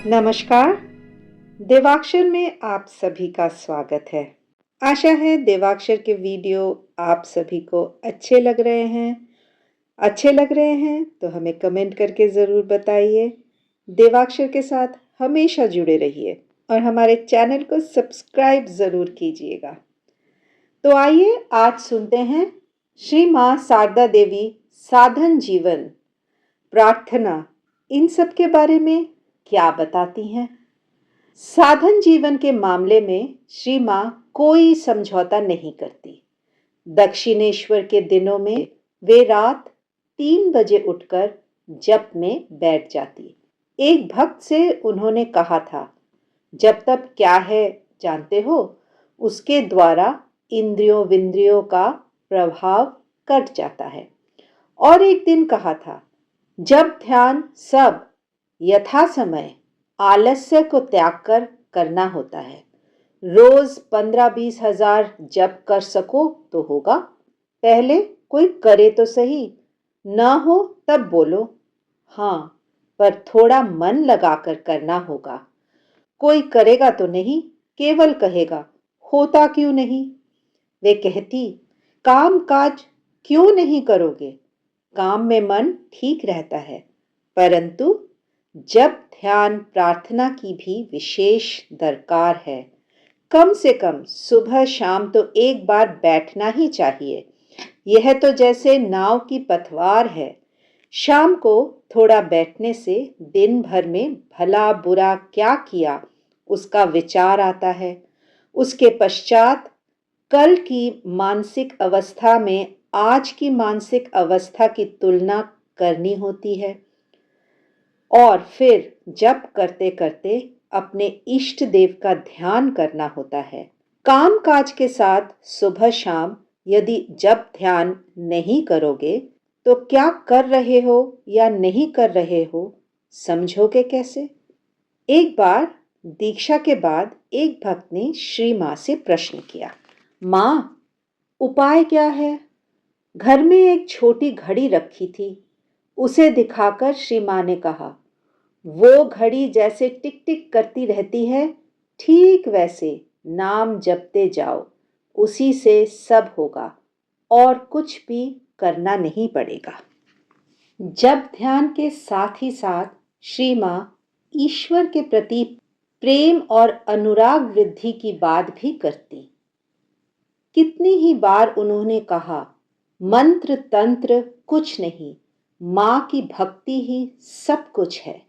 नमस्कार। देवाक्षर में आप सभी का स्वागत है। आशा है देवाक्षर के वीडियो आप सभी को अच्छे लग रहे हैं। अच्छे लग रहे हैं तो हमें कमेंट करके ज़रूर बताइए। देवाक्षर के साथ हमेशा जुड़े रहिए और हमारे चैनल को सब्सक्राइब ज़रूर कीजिएगा। तो आइए आज सुनते हैं श्री माँ शारदा देवी साधन जीवन, प्रार्थना, इन सब के बारे में क्या बताती हैं। साधन जीवन के मामले में श्री माँ कोई समझौता नहीं करती। दक्षिणेश्वर के दिनों में वे रात 3 बजे उठकर जप में बैठ जाती। एक भक्त से उन्होंने कहा था, जब तप क्या है जानते हो? उसके द्वारा इंद्रियों विंद्रियों का प्रभाव कट जाता है। और एक दिन कहा था, जब ध्यान सब यथा समय आलस्य को त्याग कर करना होता है। रोज 15-20 हजार जप कर सको तो होगा। पहले कोई करे तो सही, ना हो तब बोलो। हाँ, पर थोड़ा मन लगाकर करना होगा। कोई करेगा तो नहीं, केवल कहेगा होता क्यों नहीं। वे कहती, काम काज क्यों नहीं करोगे? काम में मन ठीक रहता है, परंतु जब ध्यान प्रार्थना की भी विशेष दरकार है। कम से कम सुबह शाम तो एक बार बैठना ही चाहिए। यह तो जैसे नाव की पतवार है। शाम को थोड़ा बैठने से दिन भर में भला बुरा क्या किया उसका विचार आता है। उसके पश्चात कल की मानसिक अवस्था में आज की मानसिक अवस्था की तुलना करनी होती है और फिर जप करते करते अपने इष्ट देव का ध्यान करना होता है। काम काज के साथ सुबह शाम यदि जप ध्यान नहीं करोगे तो क्या कर रहे हो या नहीं कर रहे हो समझोगे कैसे? एक बार दीक्षा के बाद एक भक्त ने श्री माँ से प्रश्न किया, माँ, उपाय क्या है? घर में एक छोटी घड़ी रखी थी। उसे दिखाकर श्री माँ ने कहा, वो घड़ी जैसे टिक टिक करती रहती है, ठीक वैसे नाम जपते जाओ, उसी से सब होगा और कुछ भी करना नहीं पड़ेगा। जप ध्यान के साथ ही साथ श्री माँ ईश्वर के प्रति प्रेम और अनुराग वृद्धि की बात भी करती। कितनी ही बार उन्होंने कहा, मंत्र तंत्र कुछ नहीं, माँ की भक्ति ही सब कुछ है।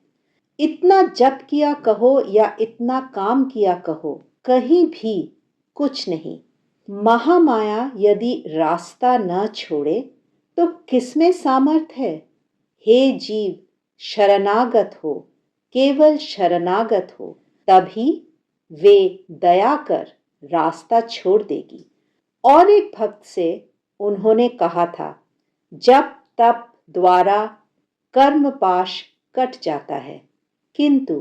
इतना जप किया कहो या इतना काम किया कहो, कहीं भी कुछ नहीं। महामाया यदि रास्ता न छोड़े तो किसमें सामर्थ है? हे जीव, शरणागत हो, केवल शरणागत हो, तभी वे दया कर रास्ता छोड़ देगी। और एक भक्त से उन्होंने कहा था, जप तप द्वारा कर्म पाश कट जाता है, किंतु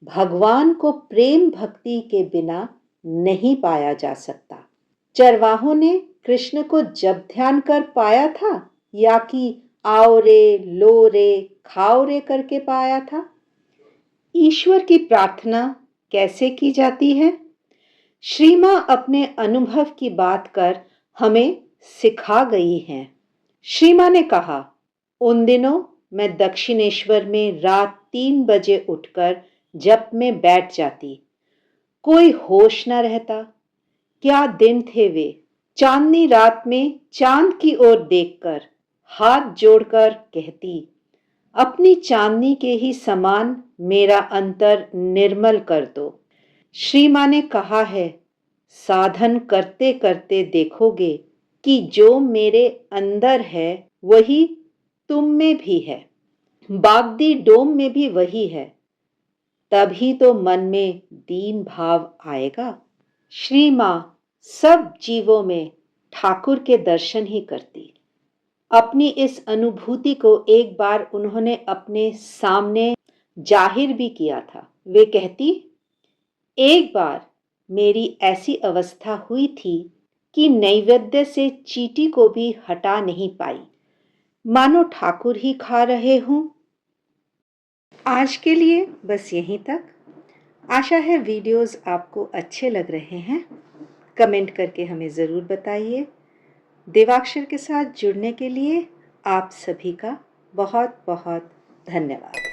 भगवान को प्रेम भक्ति के बिना नहीं पाया जा सकता। चरवाहों ने कृष्ण को जब ध्यान कर पाया था या कि आओ रे लो रे खाओ रे करके पाया था? ईश्वर की प्रार्थना कैसे की जाती है? श्री माँ अपने अनुभव की बात कर हमें सिखा गई हैं। श्री माँ ने कहा, उन दिनों मैं दक्षिणेश्वर में रात 3 बजे उठकर जप में बैठ जाती। कोई होश न रहता। क्या दिन थे वे! चांदनी रात में चांद की ओर देखकर हाथ जोड़कर कहती, अपनी चांदनी के ही समान मेरा अंतर निर्मल कर दो। श्री माँ ने कहा है, साधन करते करते देखोगे कि जो मेरे अंदर है वही तुम में भी है, बागदी डोम में भी वही है। तभी तो मन में दीन भाव आएगा। श्री माँ सब जीवों में ठाकुर के दर्शन ही करती। अपनी इस अनुभूति को एक बार उन्होंने अपने सामने जाहिर भी किया था। वे कहती, एक बार मेरी ऐसी अवस्था हुई थी कि नैवेद्य से चींटी को भी हटा नहीं पाई, मानो ठाकुर ही खा रहे हों। आज के लिए बस यहीं तक। आशा है वीडियोस आपको अच्छे लग रहे हैं। कमेंट करके हमें ज़रूर बताइए। देवाक्षर के साथ जुड़ने के लिए आप सभी का बहुत बहुत धन्यवाद।